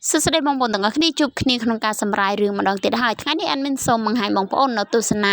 សួស្តីបងប្អូនទាំងអស់គ្នាជួបគ្នាក្នុងការសម្រាយរឿងម្ដងទៀតហើយថ្ងៃនេះadminសូមបង្ហាញបងប្អូននៅទស្សនា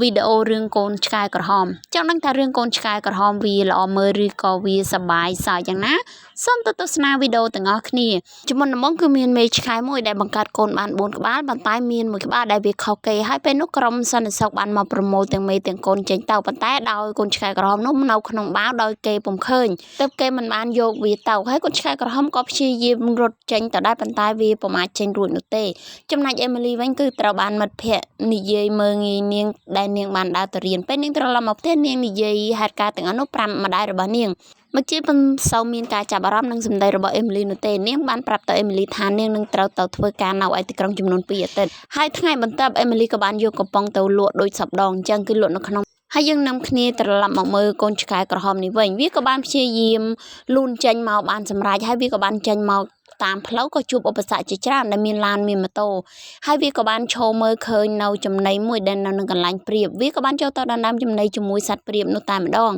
វីដេអូរឿងកូនឆ្កែក្រហមចង់ដឹងថារឿងកូនឆ្កែក្រហមវាល្អមើលឬក៏វាសប្បាយសើចយ៉ាងណាសូមទៅទស្សនាវីដេអូទាំងអស់គ្នាជំនុនដំបូងគឺមានមេឆ្កែមួយដែលបង្កើតកូនបាន4ក្បាលប៉ុន្តែមានមួយក្បាលដែលវាខុសគេហើយពេលនោះក្រុមសន្តិសុខបានមកប្រមូលទាំងមេទាំងកូនចេញទៅប៉ុន្តែដោយកូនឆ្កែក្រហមនោះនៅក្នុងបាវដោយគេពុំឃើញទើបគេមិនបានយកវាទៅហើយកូនឆ្កែក្រហមក៏ព្យាយាមរត់ចេញទៅដែរប៉ុន្តែវាពុំអាចចេញរួចនោះទេចំណែកអេមីលីវិញគឺត្រូវបានមិត្តភ័ក្តិនិយាយមើលងាយនាងដែលនាងបានដើរទៅរៀនពេលនាងត្រឡប់មកផ្ទះនាងនិយាយហេតុការណ៍ទាំងអស់នោះប្រាប់ម្ដាយរបស់នាងមកជាមិនសូវមានការចាប់អារម្មណ៍នឹងសម្ដីរបស់អេមីលីនោះទេនាងបានប្រាប់ទៅអេមីលីថានាងនឹងត្រូវទៅធ្វើការនៅឯទីក្រុងចំនួន2អាទិត្យហើយថ្ងៃបន្ទាប់អេមីលីក៏បានយកកំប៉ុងទៅលក់ដូចសពដងអញ្ចឹងគឺលក់នៅក្នុងហើយយើងនាំគ្នាត្រឡប់មកមើលកូនឆ្កែក្រហមនេះវិញវាក៏បានព្យាយាមលូនចេញមកបានសម្រេចហើយវាក៏បានចេញមកតាមផ្លូវក៏ជួបឧបសគ្គជាច្រើនដែលមានឡានមានម៉ូតូហើយវាក៏បានឈរមើលឃើញនៅចំណីមួយដែលនៅនឹងកន្លែងព្រាបវាក៏បានចូលទៅដណ្ដើមចំណីជាមួយសត្វព្រាបនោះតែម្ដង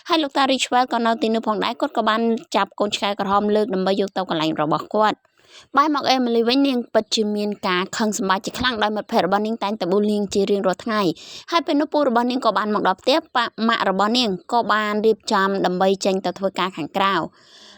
ហើយលោកតា Richwell ក៏នៅទីនោះផងដែរគាត់ក៏បានចាប់កូនឆ្កែក្រហមលើកដើម្បីយកទៅកន្លែងរបស់គាត់បែរមកអេមីលីវិញនាងពិតជាមានការខឹងសម្បាច់ជាខ្លាំងដោយមិត្តភ័ក្តិរបស់នាងតែងតែប៊ូលីងជារៀងរាល់ថ្ងៃហើយពេលនោះពូរបស់នាងក៏បានមកដល់ផ្ទះម៉ាក់របស់នាងក៏បានរៀបចំដើម្បីចេញទៅធ្វើការខាងក្រៅ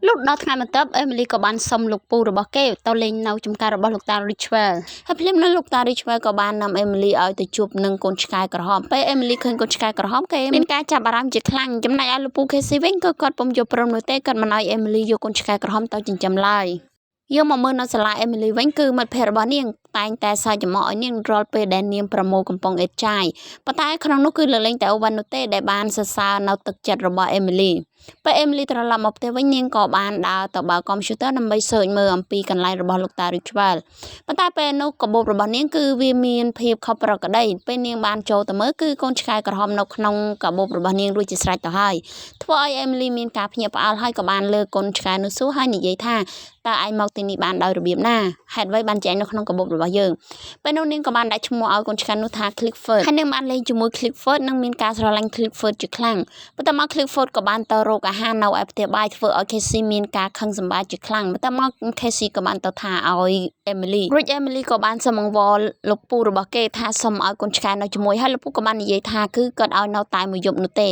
លុះដល់ថ្ងៃបន្ទាប់អេមីលីក៏បានសុំលោកពូរបស់គេទៅលេងនៅចំការរបស់លោកតា Richwell ហើយភ្លាមនោះលោកតា Richwell ក៏បាននាំអេមីលីឲ្យទៅជួបនឹងកូនឆ្កែក្រហមពេលអេមីលីឃើញកូនឆ្កែក្រហមគេមានការចាប់អារម្មណ៍ជាខ្លាំងចំណែកឯលោកពូ Casey វិញក៏គាត់ពុំយល់ព្រមនោះទេគាត់មិនឲ្យអេមីលីយកកូនឆ្កែក្រហមទៅចិញ្ចឹមឡើយយើងមកមើលនៅសាលាអេមីលីវិញគឺមិត្តភ័ក្តិរបស់នាងតែងតែសើចចំអកឲ្យនាងរាល់ពេលដែលនាងប្រមូលកំប៉ុងអេតចាយប៉ុន្តែក្នុងនោះគឺលើលែងតែអូវ៉ាន់នោះទេដែលបានសរសើរនៅទឹកចិត្តរបស់អេមីលីពេលអេមីលីត្រឡប់មកផ្ទះវិញនាងក៏បានដើរទៅបើកកុំព្យូទ័រដើម្បីសើចមើលអំពីកន្លែងរបស់លោកតា Richwell ប៉ុន្តែពេលនោះកាបូបរបស់នាងគឺវាមានភាពខុសប្រក្រតីពេលនាងបានចូលទៅមើលគឺកូនឆ្កែក្រហមនៅក្នុងកាបូបរបស់នាងរួចជាស្រេចទៅហើយធ្វើឲ្យអេមីលីមានការភ្ញាក់ផ្អើលហើយក៏បានលើកូនឆ្កែនោះសួរហើយនិយាយថាតើឯងមកទីនេះបានដោយរបៀបណាហេតុអ្វីបានចែងនៅក្នុងកាបូបរបស់យើងពេលនោះនាងក៏បានដាក់ឈ្មោះឲ្យកូនឆ្កែនោះថា Clifford ហើយនាងបានលេងជាមួយ Clifford និងមានការស្រឡាញ់ Clifford ជាខ្លាំងបន្ទាប់មក Clifford ក៏បានទៅរកអាហារនៅឯផ្ទះបាយធ្វើឲ្យ Casey មានការខឹងសម្បារជាខ្លាំងបន្ទាប់មក Casey ក៏បានទៅថាឲ្យ Emily រួច Emily ក៏បានសុំអង្វរលោកពូរបស់គេថាសុំឲ្យកូនឆ្កែនៅជាមួយហើយលោកពូក៏បាននិយាយថាគឺគាត់ឲ្យនៅតែមួយយប់នោះទេ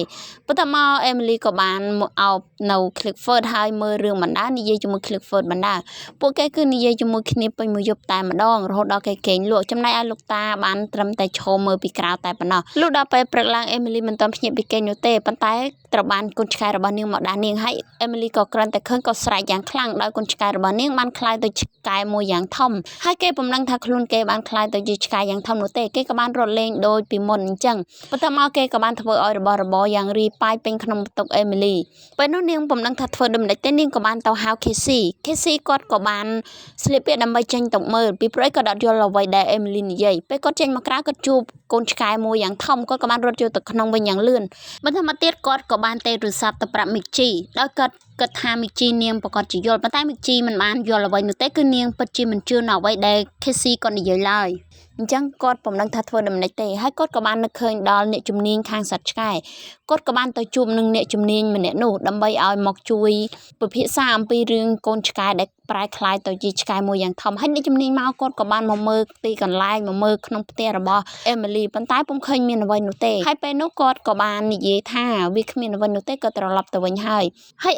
បន្ទាប់មក Emily ក៏បានមកអោបនៅ Clifford ហើយមើលរឿងបណ្ដានិយាយជាមួយ Clifford បណ្ដាពួកគេគឺនិយាយជាមួយគ្នាពេញមួយយប់តែម្ដងរហូតដល់គេគេងលក់ចំណែកឯលោកតាបានត្រឹមតែឈរមើលពីក្រៅតែប៉ុណ្ណោះលុះដល់ពេលព្រឹកឡើង Emily មិនទាន់ភ្ញាក់ពីគេងនោះទេប៉ុន្តែត្រូវបានកូនឆ្កែរបស់នាងមកដាស់នាងហើយ Emily ក៏គ្រាន់តែឃើញក៏ស្រែកយ៉ាងខ្លាំងដោយកូនឆ្កែរបស់នាងបានក្លាយទៅឆ្កែមួយយ៉ាងធំហើយគេពុំដឹងថាខ្លួនគេបានក្លាយទៅជាឆ្កែយ៉ាងធំនោះទេគេក៏បានរត់លេងដូចពីមុនអញ្ចឹងបន្ទាប់មកគេក៏បានធ្វើឲ្យរបស់របរយ៉ាងរីប៉ាយពេញក្នុងបន្ទប់ Emily ពេលនោះនាងពុំដឹងថាធ្វើដូចម្ដេចទេនាងក៏បានទៅហៅ Casey គាត់ក៏បានស្លៀកពាក់ដើម្បីចេញទៅមើលពីព្រោះគាត់អត់យល់អ្វីដែល Emily និយាយពេលគាត់ចេញមកក្រៅគាត់ជួបកូនឆ្កែមួយយ៉ាងធំគាត់ក៏បានរត់ចូលទៅក្នុងវិញយ៉ាងលឿនបន្ទាប់មកទៀតគាត់ក៏បានទេទូរស័ព្ទទៅប្រាប់ Mickey ដោយគាត់គិតថា Mickey នាងប្រកាសជាយល់ប៉ុន្តែ Mickey មិនបានយល់អ្វីនោះទេគឺនាងពិតជាមិនជឿនៅអ្វីដែល Casey គាត់និយាយឡើយអញ្ចឹងគាត់ពុំដឹងថាធ្វើដូចម្ដេចទេហើយគាត់ក៏បាននឹកឃើញដល់អ្នកជំនាញខាងសត្វឆ្កែគាត់ក៏បានទៅជួបនឹងអ្នកជំនាញម្នាក់នោះដើម្បីឲ្យមកជួយពិភាក្សាអំពីរឿងកូនឆ្កែដែលប្រែក្លាយទៅជាឆ្កែមួយយ៉ាងធំហើយអ្នកជំនាញមកគាត់ក៏បានមកមើលទីកន្លែងមកមើលក្នុងផ្ទះរបស់ Emily ប៉ុន្តែពុំឃើញមានអ្វីនោះទេហើយពេលនោះគាត់ក៏បាននិយាយថាវាគ្មានអ្វីនោះទេក៏ត្រឡប់ទៅវិញហើយ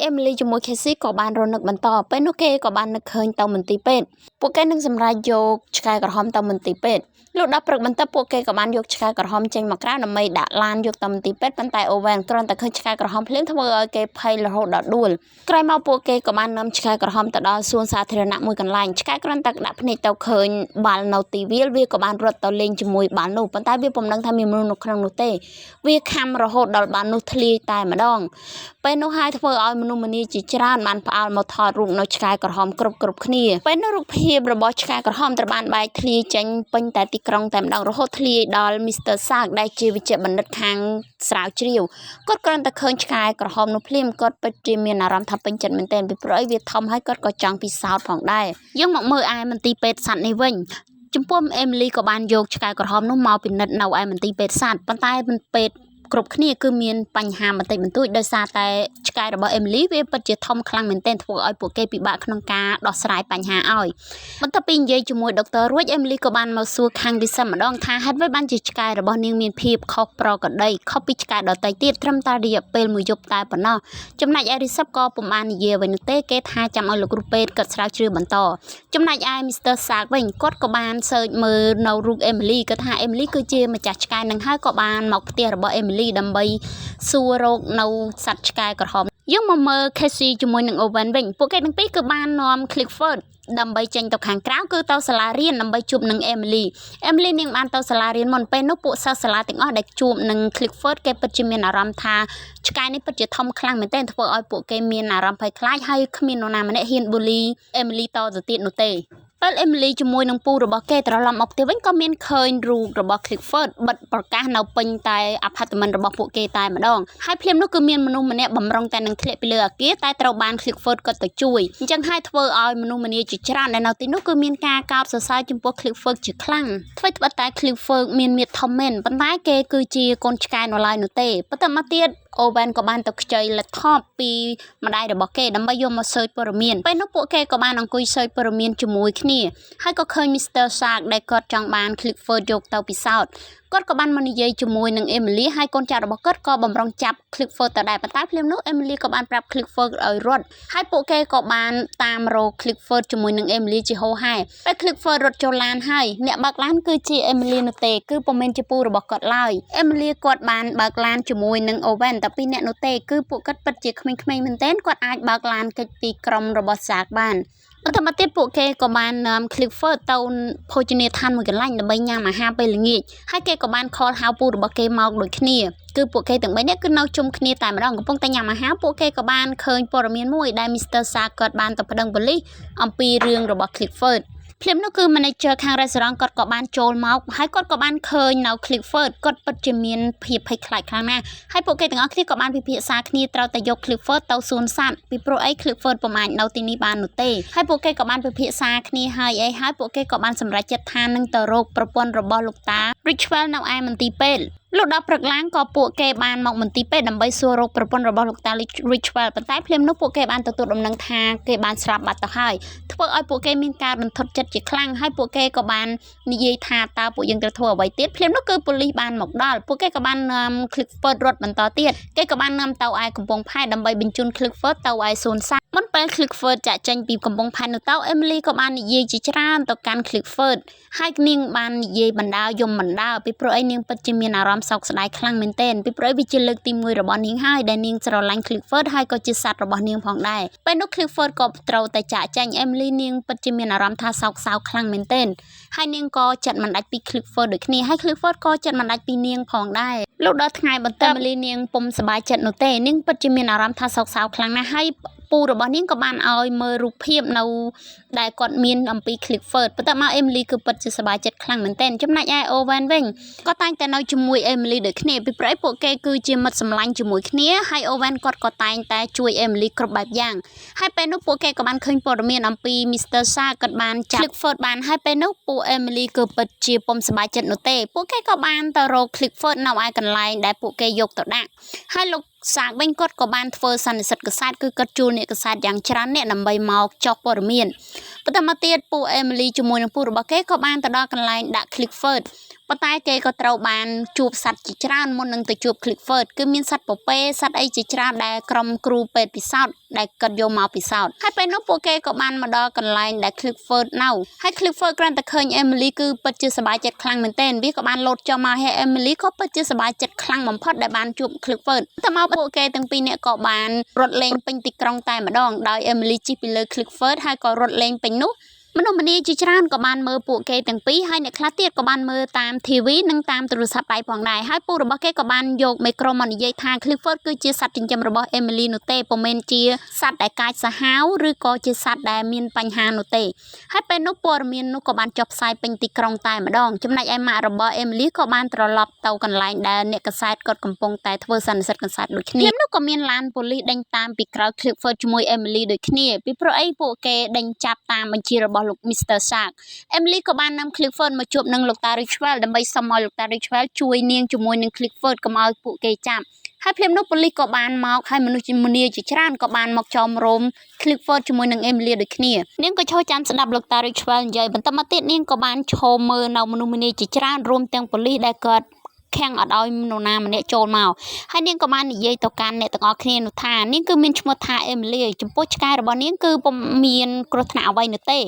Emily ជាមួយ Casey ក៏បានរនឹកបន្តពេលនោះគេក៏បាននឹកឃើញទៅមន្ទីរពេទ្យពួកគេនឹងសម្រេចយកឆ្កែក្រហមទៅមន្ទីរពេទ្យលុះដល់ព្រឹកបន្ទាប់ពួកគេក៏បានយកឆ្កែក្រហមចេញមកក្រៅដើម្បីដាក់ឡានយកទៅមន្ទីរពេទ្យប៉ុន្តែ Owen គ្រាន់តែឃើញឆ្កែក្រហមភ្លាមធ្វើឲ្យគេភ័យរហូតដល់ដួលក្រោយមកពួកគេក៏បាននាំឆ្កែក្រហមទៅដល់សួនសាធារណៈមួយកន្លែងឆ្កែគ្រាន់តែដាក់ភ្នែកទៅឃើញបាល់នៅទីវាលវាក៏បានរត់ទៅលេងជាមួយបាល់នោះប៉ុន្តែវាពុំដឹងថាមានមនុស្សនៅក្នុងនោះទេវាខំរហូតដល់បាល់នោះធ្លាយតែម្ដងពេលនោះហើយធ្វើឲ្យមនុស្សម្នាជាច្រើនបានផ្អើលមកថតរូបនៅឆ្កែក្រហមគ្រប់គ្នាពេលនោះរូបភាពរបស់ឆ្កែក្រហមត្រូវបានបែកធ្លាយចេញពេញតែទីក្រុងតែម្ដងរហូតធ្លាយដល់ Mr. Sark ដែលជាវិជ្ជបណ្ឌិតខាងស្រាវជ្រាវគាត់គ្រាន់តែឃើញឆ្កែក្រហមនោះភ្លាមគាត់ពិតជាមានអារម្មណ៍ថាពេញចិត្តមែនទែនពីព្រោះវាធំហើយគាត់ក៏ចង់ពិសោធន៍ផងដែរយើងមកមើលឯមន្ទីរពេទ្យសត្វនេះវិញចំពោះ Emily ក៏បានយកឆ្កែក្រហមនោះមកពិនិត្យនៅឯមន្ទីរពេទ្យសត្វប៉ុន្តែពេទ្យ គ្រប់គ្នាគឺមានបញ្ហាបន្តិចបន្តួចដោយសារតែឆ្កែរបស់ Emily វាពិតជាធំខ្លាំងមែនទែនធ្វើឲ្យពួកគេពិបាកក្នុងការដោះស្រាយបញ្ហាឲ្យបន្ទាប់ពីនិយាយជាមួយដុកទ័ររួច Emily ក៏បានមកសួរខាង Risa ម្ដងថាហេតុអ្វីបានជាឆ្កែរបស់នាងមានភាពខុសប្រក្រតីខុសពីឆ្កែដទៃទៀតត្រឹមតែរយៈពេលមួយយប់តែប៉ុណ្ណោះចំណែកឯ Risa ក៏ពុំបាននិយាយអ្វីនោះទេគេថាចាំឲ្យលោកគ្រូពេទ្យគាត់ស្រាវជ្រាវបន្តចំណែកឯ Mr. Stark វិញគាត់ក៏បានសើចមើលនៅរូប Emily គាត់ថា Emily គឺជាម្ចាស់ឆ្កែនឹងហើយក៏បានមកផ្ទះរបស់ Emily ដើម្បីសួររកនៅសត្វឆ្កែក្រហមយើងមកមើល Casey ជាមួយនឹង Owen វិញពួកគេទាំងពីរគឺបាននាំ Clifford ដើម្បីចេញទៅខាងក្រៅគឺទៅសាលារៀនដើម្បីជួបនឹង Emily នាងបានទៅសាលារៀនមុនពេលនោះពួកសិស្សសាលាទាំងអស់ដែលជួបនឹង Clifford គេពិតជាមានអារម្មណ៍ថាឆ្កែនេះពិតជាធំខ្លាំងមែនទែនធ្វើឲ្យពួកគេមានអារម្មណ៍ភ័យខ្លាចហើយគ្មាននរណាម្នាក់ហ៊ាន bully Emily តទៅទៀតនោះទេពេល Emily ជាមួយនឹងពូរបស់គេត្រឡប់មកផ្ទះវិញក៏មានឃើញរូបរបស់ Clifford បិទប្រកាសនៅពេញតែ apartment របស់ពួកគេតែម្ដងហើយភ្លាមនោះគឺមានមនុស្សម្នាក់បំរុងតែនឹងធ្លាក់ពីលើអាគារតែត្រូវបាន Clifford ក៏ទៅជួយអញ្ចឹងហើយធ្វើឲ្យមនុស្សម្នាជាច្រើនដែលនៅទីនោះគឺមានការកោតសរសើរចំពោះ Clifford ជាខ្លាំងថ្មីត្បិតតែ Clifford មានមាឌធំមែនប៉ុន្តែគេគឺជាកូនឆ្កែនៅឡើយនោះទេបន្តមកទៀត Owen ក៏បានទៅខ្ចី laptop ពីម្ដាយរបស់គេដើម្បីយកមក search ព័ត៌មានពេលនោះពួកគេក៏បានអង្គុយ search ព័ត៌មានជាមួយគ្នាហើយក៏ឃើញ Mr. Stark ដែលគាត់ចង់បាន Clifford យកទៅពិសោធន៍គាត់ក៏បានមកនិយាយជាមួយនឹង Emily ហើយកូនចៅរបស់គាត់ក៏បំរុងចាប់ Clifford ទៅដែរប៉ុន្តែភ្លាមនោះ Emily ក៏បានប្រាប់ Clifford ឲ្យរត់ហើយពួកគេក៏បានតាមរក Clifford ជាមួយនឹង Emily ជាហូរហែពេល Clifford រត់ចូលឡានហើយអ្នកបើកឡានគឺជា Emily នោះទេគឺពុំមែនជាពូរបស់គាត់ឡើយ Emily គាត់បានបើកឡានជាមួយនឹង Owen តែពីរអ្នកនោះទេគឺពួកគាត់ពិតជាក្មេងៗមែនទែនគាត់អាចបើកឡានគេចពីក្រុមរបស់ Stark បានបន្តមកទៀតពួកគេក៏បាននាំ Clifford ទៅភោជនីយដ្ឋានមួយកន្លែងដើម្បីញ៉ាំអាហារពេលល្ងាចហើយគេក៏បានខលហៅពូរបស់គេមកដូចគ្នាគឺពួកគេទាំង3នាក់គឺនៅជុំគ្នាតែម្ដងកំពុងតែញ៉ាំអាហារពួកគេក៏បានឃើញព័ត៌មានមួយដែល Mr. Stark គាត់បានទៅប្តឹងប៉ូលីសអំពីរឿងរបស់ Cliffordភ្លាមនោះគឺ manager ខាង restaurant គាត់ក៏បានចូលមកហើយគាត់ក៏បានឃើញនៅ Clifford គាត់ពិតជាមានភាពភ័យខ្លាចខ្លាំងណាស់ហើយពួកគេទាំងអស់គ្នាក៏បានពិភាក្សាគ្នាត្រូវតែយក Clifford ទៅសួនសត្វពីព្រោះអី Clifford ពុំអាចនៅទីនេះបាននោះទេហើយពួកគេក៏បានពិភាក្សាគ្នាហើយពួកគេក៏បានសម្រេចចិត្តថានឹងទៅរកប្រពន្ធរបស់លោកតា Richwell នៅឯមន្ទីរពេទ្យលុះដល់ព្រឹកឡើងក៏ពួកគេបានមកមន្ទីរពេទ្យដើម្បីសួររកប្រពន្ធរបស់លោកតា Richwell ប៉ុន្តែភ្លាមនោះពួកគេបានទទួលដំណឹងថាគេបានស្លាប់បាត់ទៅហើយធ្វើឲ្យពួកគេមានការរន្ធត់ចិត្តជាខ្លាំងហើយពួកគេក៏បាននិយាយថាតើពួកយើងត្រូវធ្វើអ្វីទៀតភ្លាមនោះគឺប៉ូលីសបានមកដល់ពួកគេក៏បាននាំ Clifford រត់បន្តទៀតគេក៏បាននាំទៅឯកំពង់ផែដើម្បីបញ្ជូន Clifford ទៅឯសួនសត្វមុនពេល Clifford ចាក់ចេញពីកំពង់ផែនោះទៅ Emily ក៏បាននិយាយជាច្រើនទៅកាន់ Clifford ហើយនាងបាននិយាយបណ្ដាយំបណ្ដាពីព្រោះអីនាងពិតជាមានអារម្មណ៍សោកស្ដាយខ្លាំងមែនទែនពីព្រោះវាជាលើកទី1របស់នាងហើយដែលនាងស្រឡាញ់ Clifford ហើយក៏ជាសត្វរបស់នាងផងដែរពេលនោះ Clifford ក៏ត្រូវតែចាក់ចេញ Emily នាងពិតជាមានអារម្មណ៍ថាសោកសៅខ្លាំងមែនទែនហើយនាងក៏ចិត្តមិនដាច់ពី Clifford ដូចគ្នាហើយ Clifford ក៏ចិត្តមិនដាច់ពីនាងផងដែរលុះដល់ថ្ងៃបន្ទាប់ Emily នាងពុំសប្បាយចិត្តនោះទេនាងពិតជាមានអារម្មណ៍ថាសោកសៅខ្លាំងណាស់ហើយពូរបស់នាងក៏បានឲ្យមើលរូបភាពនៅដែលគាត់មានអំពី Clifford បន្ទាប់មក Emily គឺពិតជាសប្បាយចិត្តខ្លាំងមែនទែនចំណែកឯ Owen វិញក៏តែងតែនៅជាមួយ Emily ដូចគ្នាពីព្រោះពួកគេគឺជាមិត្តសម្លាញ់ជាមួយគ្នាហើយ Owen គាត់ក៏តែងតែជួយ Emily គ្រប់បែបយ៉ាងហើយពេលនោះពួកគេក៏បានឃើញព័ត៌មានអំពី Mr. Stark គាត់បានចាប់ Clifford បានហើយពេលនោះពួក Emily គឺពិតជាពុំសប្បាយចិត្តនោះទេពួកគេក៏បានទៅរក Clifford នៅឯកន្លែងដែលពួកគេយកទៅដាក់ហើយលោកសាកវិញគាត់ក៏បានធ្វើសន្និសីទកសែតគឺគាត់ជួលអ្នកកសែតយ៉ាងច្រើនអ្នកដើម្បីមកចុះព័ត៌មានបន្តមកទៀតពួក Emily ជាមួយនឹងពូរបស់គេក៏បានទៅដល់កន្លែងដាក់ Clifford ប៉ុន្តែគេក៏ត្រូវបានជួបសត្វជាច្រើនមុននឹងទៅជួប Clifford គឺមានសត្វពពែសត្វអីជាច្រើនដែលក្រុមគ្រូពេទ្យពិសោធន៍ដែលគាត់យកមកពិសោធន៍ហើយពេលនោះពួកគេក៏បានមកដល់កន្លែងដែល Clifford នៅហើយ Clifford គ្រាន់តែឃើញ Emily គឺពិតជាសប្បាយចិត្តខ្លាំងមែនទែនវាក៏បានលោតចុះមកហើយ Emily ក៏ពិតជាសប្បាយចិត្តខ្លាំងបំផុតដែលបានជួប Clifford តែមកពួកគេទាំងពីរនាក់ក៏បានរត់លេងពេញទីក្រុងតែម្ដងដោយ Emily ជិះពីលើ Clifford ហើយក៏រត់លេងពេញនោះមនុស្សម្នាជាច្រើនក៏បានមើលពួកគេទាំងពីរហើយអ្នកខ្លះទៀតក៏បានមើលតាម TV និងតាមទូរស័ព្ទដៃផងដែរហើយពូរបស់គេក៏បានយកមីក្រូមកនិយាយថា Clifford គឺជាសត្វចិញ្ចឹមរបស់ Emily នោះទេពុំមែនជាសត្វដែលកាចសាហាវឬក៏ជាសត្វដែលមានបញ្ហានោះទេហើយពេលនោះព័ត៌មាននោះក៏បានចុះផ្សាយពេញទីក្រុងតែម្ដងចំណែកឯម៉ាក់របស់ Emily ក៏បានត្រឡប់ទៅកន្លែងដែលអ្នកកសែតគាត់កំពុងតែធ្វើសន្និសីទកសែតដូចគ្នានោះក៏មានឡានប៉ូលីសដេញតាមពីក្រោយ Clifford ជាមួយ Emily ដូចគ្នាពីព្រោះអីពួកគេដេញចាប់តាមបញ្ជារបស់ របស់លោក Mr. Shark Emily ក៏បាននាំ Clifford មកជួបនឹងលោកតា Richwell ដើម្បីសុំឲ្យលោកតា Richwell ជួយនាងជាមួយនឹង Clifford កុំឲ្យពួកគេចាប់ហើយភ្លាមនោះប៉ូលីសក៏បានមកហើយមនុស្សជាច្រើនក៏បានមកចោមរោម Clifford ជាមួយនឹង Emily ដូចគ្នានាងក៏ឈរចាំស្ដាប់លោកតា Richwell និយាយបន្តមកទៀតនាងក៏បានឈរមើលនៅមនុស្សម្នាជាច្រើនរួមទាំងប៉ូលីសដែលគាត់ខាំងអត់ឲ្យនរណាម្នាក់ចូលមកហើយនាងក៏បាននិយាយទៅកាន់អ្នកទាំងអស់គ្នានោះថានាងគឺមានឈ្មោះថា Emily ចំពោះឆ្កែរបស់នាងគឺពុំមានគ្រោះថ្នាក់អ្វីនោះទេ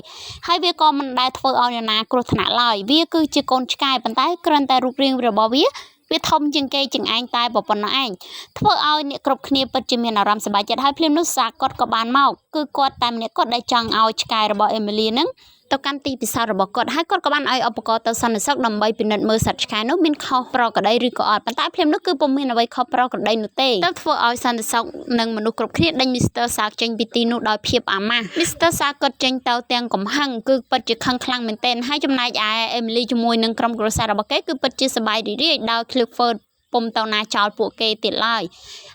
ហើយវាក៏មិនដែលធ្វើឲ្យនរណាគ្រោះថ្នាក់ឡើយវាគឺជាកូនឆ្កែប៉ុន្តែគ្រាន់តែរូបរាងរបស់វាធំជាងគេជាងឯងតែប៉ុណ្ណោះឯងធ្វើឲ្យអ្នកគ្រប់គ្នាពិតជាមានអារម្មណ៍សប្បាយចិត្តហើយភ្លាមនោះសាគាត់ក៏បានមកគឺគាត់តែម្នាក់គាត់ដែលចង់ឲ្យឆ្កែរបស់ Emily ហ្នឹងទៅកាន់ទីពិសោធន៍របស់គាត់ហើយគាត់ក៏បានឲ្យឧបករណ៍ទៅសន្និសីទដើម្បីពិនិត្យមើលសត្វឆ្កែនោះមានខុសប្រក្រតីឬក៏អត់ប៉ុន្តែភ្លាមនោះគឺពុំមានអ្វីខុសប្រក្រតីនោះទេទៅធ្វើឲ្យសន្និសីទនិងមនុស្សគ្រប់គ្នាដេញ Mr. Shark ចេញពីទីនោះដោយភាពអាម៉ាស់ Mr. Shark គាត់ចេញទៅទាំងកំហឹងគឺពិតជាខឹងខ្លាំងមែនទែនហើយចំណែកឯ Emily ជាមួយនឹងក្រុមគ្រួសាររបស់គេគឺពិតជាសប្បាយរីករាយដោយ Clifford ពុំទៅណាចោលពួកគេទៀតឡើយ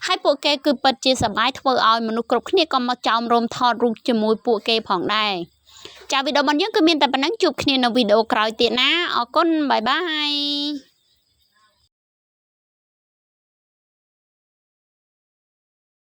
ហើយពួកគេគឺពិតជាសប្បាយធ្វើឲ្យមនុស្សគ្រប់គ្នាក៏មកចោមរោមថតរូបជាមួយពួកគេផងដែរចាវីដេអូរបស់យើងគឺមានតែប៉ុណ្្នឹងជួបគ្នានៅវីដេអូក្រោយទៀតណាអរគុណបាយបាយ